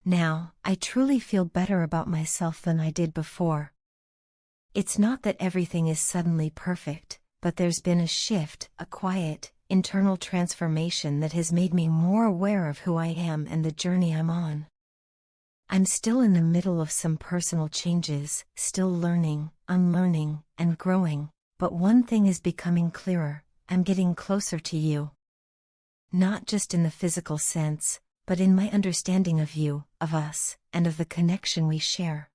Now, I truly feel better about myself than I did before. It's not that everything is suddenly perfect, but there's been a shift, a quiet, internal transformation that has made me more aware of who I am and the journey I'm on. I'm still in the middle of some personal changes, still learning, unlearning, and growing, but one thing is becoming clearer: I'm getting closer to you. Not just in the physical sense, but in my understanding of you, of us, and of the connection we share.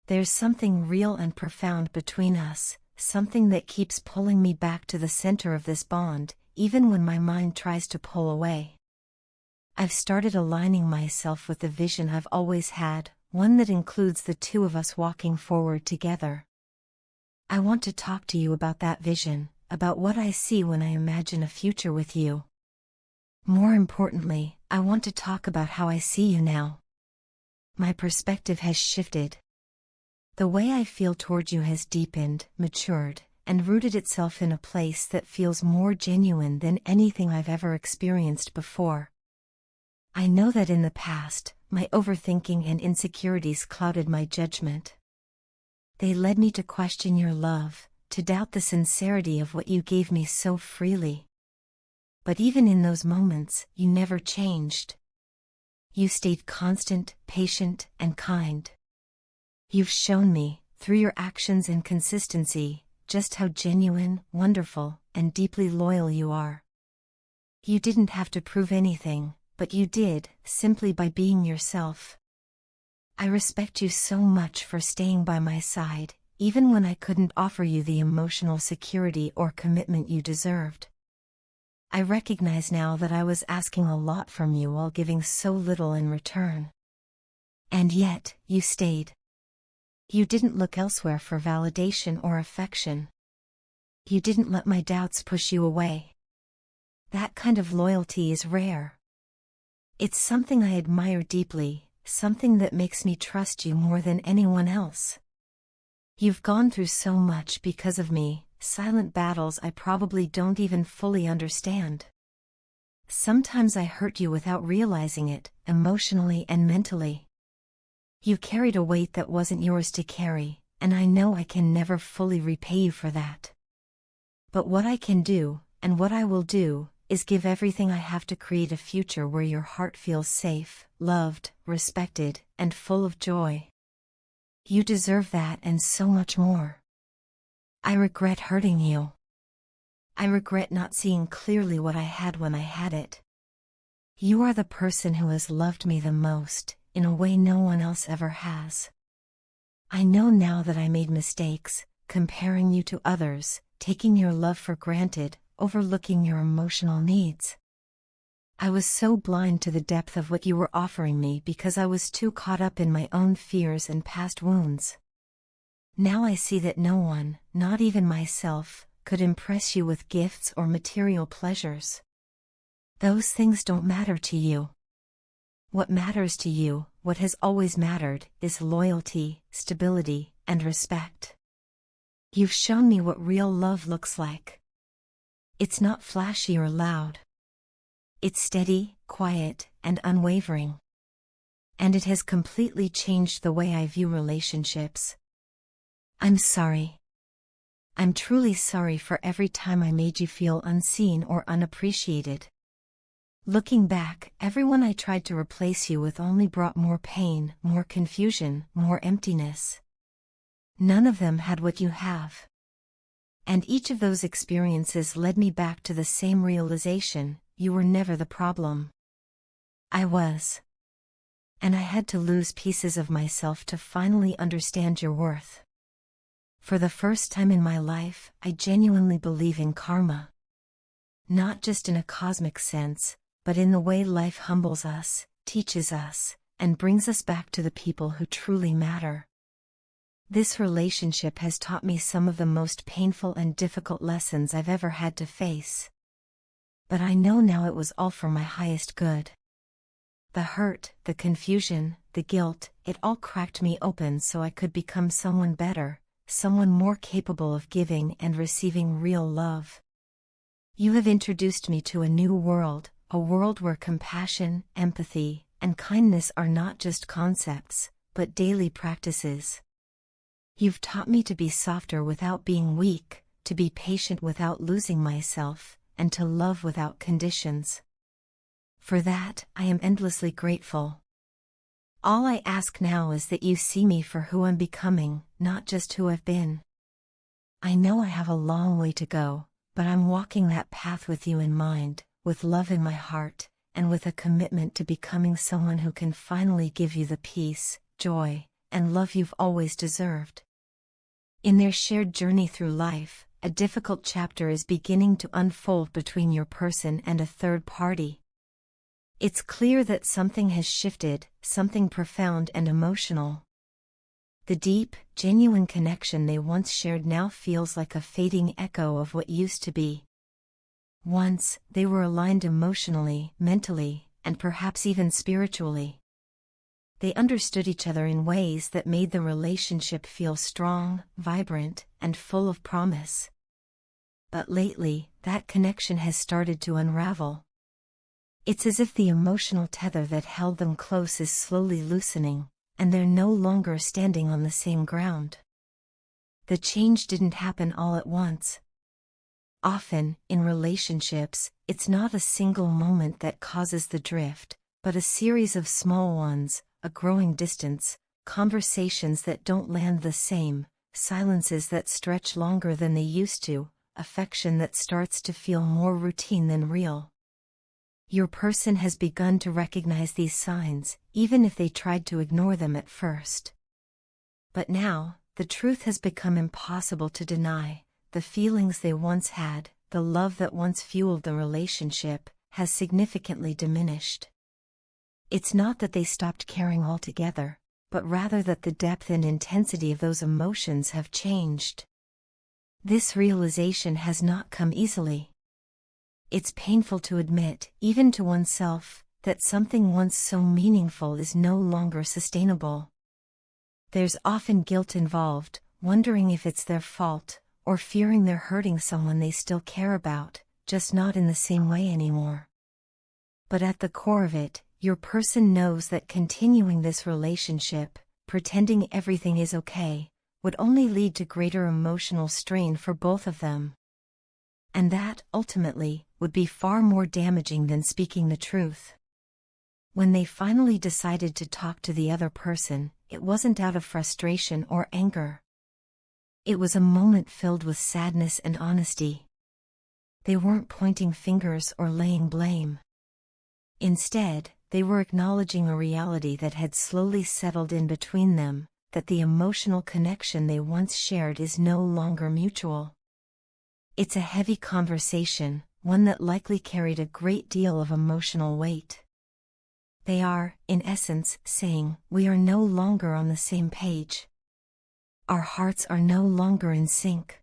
There's something real and profound between us, something that keeps pulling me back to the center of this bond, even when my mind tries to pull away. I've started aligning myself with the vision I've always had, one that includes the two of us walking forward together. I want to talk to you about that vision, about what I see when I imagine a future with you. More importantly, I want to talk about how I see you now. My perspective has shifted. The way I feel toward you has deepened, matured, and rooted itself in a place that feels more genuine than anything I've ever experienced before. I know that in the past, my overthinking and insecurities clouded my judgment. They led me to question your love, to doubt the sincerity of what you gave me so freely. But even in those moments, you never changed. You stayed constant, patient, and kind. You've shown me, through your actions and consistency, just how genuine, wonderful, and deeply loyal you are. You didn't have to prove anything, but you did, simply by being yourself. I respect you so much for staying by my side, even when I couldn't offer you the emotional security or commitment you deserved. I recognize now that I was asking a lot from you while giving so little in return. And yet, you stayed. You didn't look elsewhere for validation or affection. You didn't let my doubts push you away. That kind of loyalty is rare. It's something I admire deeply, something that makes me trust you more than anyone else. You've gone through so much because of me, silent battles I probably don't even fully understand. Sometimes I hurt you without realizing it, emotionally and mentally. You carried a weight that wasn't yours to carry, and I know I can never fully repay you for that. But what I can do, and what I will do, is give everything I have to create a future where your heart feels safe, loved, respected, and full of joy. You deserve that and so much more. I regret hurting you. I regret not seeing clearly what I had when I had it. You are the person who has loved me the most, in a way no one else ever has. I know now that I made mistakes, comparing you to others, taking your love for granted, overlooking your emotional needs. I was so blind to the depth of what you were offering me because I was too caught up in my own fears and past wounds. Now I see that no one, not even myself, could impress you with gifts or material pleasures. Those things don't matter to you. What matters to you, what has always mattered, is loyalty, stability, and respect. You've shown me what real love looks like. It's not flashy or loud. It's steady, quiet, and unwavering. And it has completely changed the way I view relationships. I'm sorry. I'm truly sorry for every time I made you feel unseen or unappreciated. Looking back, everyone I tried to replace you with only brought more pain, more confusion, more emptiness. None of them had what you have. And each of those experiences led me back to the same realization: you were never the problem. I was. And I had to lose pieces of myself to finally understand your worth. For the first time in my life, I genuinely believe in karma. Not just in a cosmic sense, but in the way life humbles us, teaches us, and brings us back to the people who truly matter. This relationship has taught me some of the most painful and difficult lessons I've ever had to face. But I know now it was all for my highest good. The hurt, the confusion, the guilt, it all cracked me open so I could become someone better, someone more capable of giving and receiving real love. You have introduced me to a new world, a world where compassion, empathy, and kindness are not just concepts, but daily practices. You've taught me to be softer without being weak, to be patient without losing myself, and to love without conditions. For that, I am endlessly grateful. All I ask now is that you see me for who I'm becoming, not just who I've been. I know I have a long way to go, but I'm walking that path with you in mind, with love in my heart, and with a commitment to becoming someone who can finally give you the peace, joy, and love you've always deserved. In their shared journey through life, a difficult chapter is beginning to unfold between your person and a third party. It's clear that something has shifted, something profound and emotional. The deep, genuine connection they once shared now feels like a fading echo of what used to be. Once, they were aligned emotionally, mentally, and perhaps even spiritually. They understood each other in ways that made the relationship feel strong, vibrant, and full of promise. But lately, that connection has started to unravel. It's as if the emotional tether that held them close is slowly loosening, and they're no longer standing on the same ground. The change didn't happen all at once. Often, in relationships, it's not a single moment that causes the drift, but a series of small ones, a growing distance, conversations that don't land the same, silences that stretch longer than they used to, affection that starts to feel more routine than real. Your person has begun to recognize these signs, even if they tried to ignore them at first. But now, the truth has become impossible to deny. The feelings they once had, the love that once fueled the relationship, has significantly diminished. It's not that they stopped caring altogether, but rather that the depth and intensity of those emotions have changed. This realization has not come easily. It's painful to admit, even to oneself, that something once so meaningful is no longer sustainable. There's often guilt involved, wondering if it's their fault, or fearing they're hurting someone they still care about, just not in the same way anymore. But at the core of it, your person knows that continuing this relationship, pretending everything is okay, would only lead to greater emotional strain for both of them. And that, ultimately, would be far more damaging than speaking the truth. When they finally decided to talk to the other person, it wasn't out of frustration or anger. It was a moment filled with sadness and honesty. They weren't pointing fingers or laying blame. Instead, they were acknowledging a reality that had slowly settled in between them, that the emotional connection they once shared is no longer mutual. It's a heavy conversation, one that likely carried a great deal of emotional weight. They are, in essence, saying, "We are no longer on the same page. Our hearts are no longer in sync."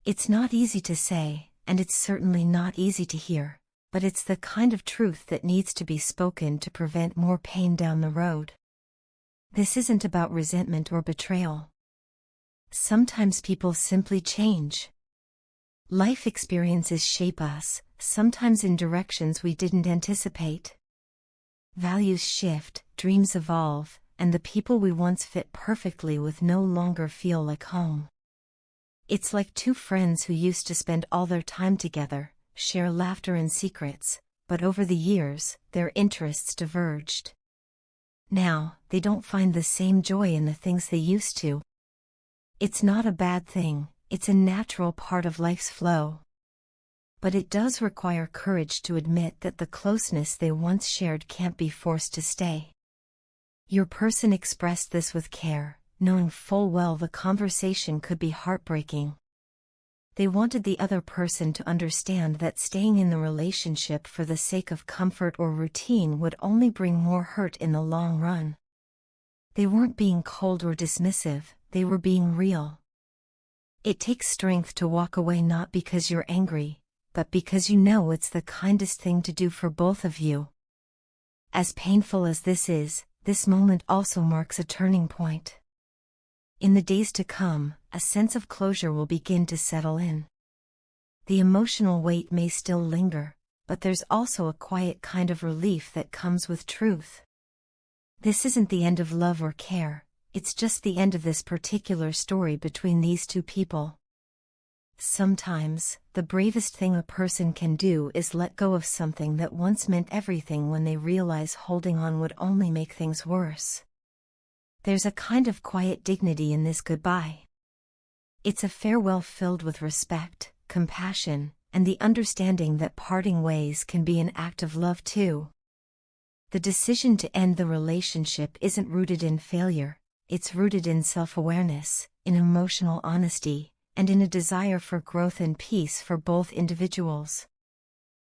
It's not easy to say, and it's certainly not easy to hear, but it's the kind of truth that needs to be spoken to prevent more pain down the road. This isn't about resentment or betrayal. Sometimes people simply change. Life experiences shape us, sometimes in directions we didn't anticipate. Values shift, dreams evolve, and the people we once fit perfectly with no longer feel like home. It's like two friends who used to spend all their time together, share laughter and secrets, but over the years, their interests diverged. Now, they don't find the same joy in the things they used to. It's not a bad thing, it's a natural part of life's flow. But it does require courage to admit that the closeness they once shared can't be forced to stay. Your person expressed this with care, knowing full well the conversation could be heartbreaking. They wanted the other person to understand that staying in the relationship for the sake of comfort or routine would only bring more hurt in the long run. They weren't being cold or dismissive, they were being real. It takes strength to walk away, not because you're angry, but because you know it's the kindest thing to do for both of you. As painful as this is, this moment also marks a turning point. In the days to come, a sense of closure will begin to settle in. The emotional weight may still linger, but there's also a quiet kind of relief that comes with truth. This isn't the end of love or care, it's just the end of this particular story between these two people. Sometimes, the bravest thing a person can do is let go of something that once meant everything when they realize holding on would only make things worse. There's a kind of quiet dignity in this goodbye. It's a farewell filled with respect, compassion, and the understanding that parting ways can be an act of love too. The decision to end the relationship isn't rooted in failure, it's rooted in self-awareness, in emotional honesty, and in a desire for growth and peace for both individuals.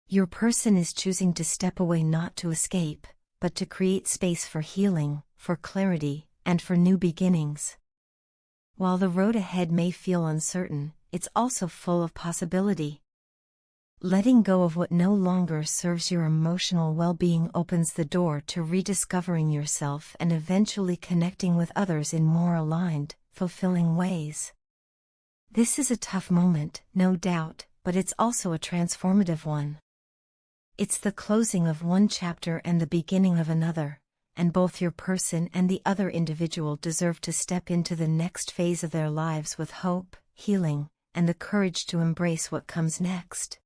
Your person is choosing to step away not to escape, but to create space for healing, for clarity, and for new beginnings. While the road ahead may feel uncertain, it's also full of possibility. Letting go of what no longer serves your emotional well-being opens the door to rediscovering yourself and eventually connecting with others in more aligned, fulfilling ways. This is a tough moment, no doubt, but it's also a transformative one. It's the closing of one chapter and the beginning of another, and both your person and the other individual deserve to step into the next phase of their lives with hope, healing, and the courage to embrace what comes next.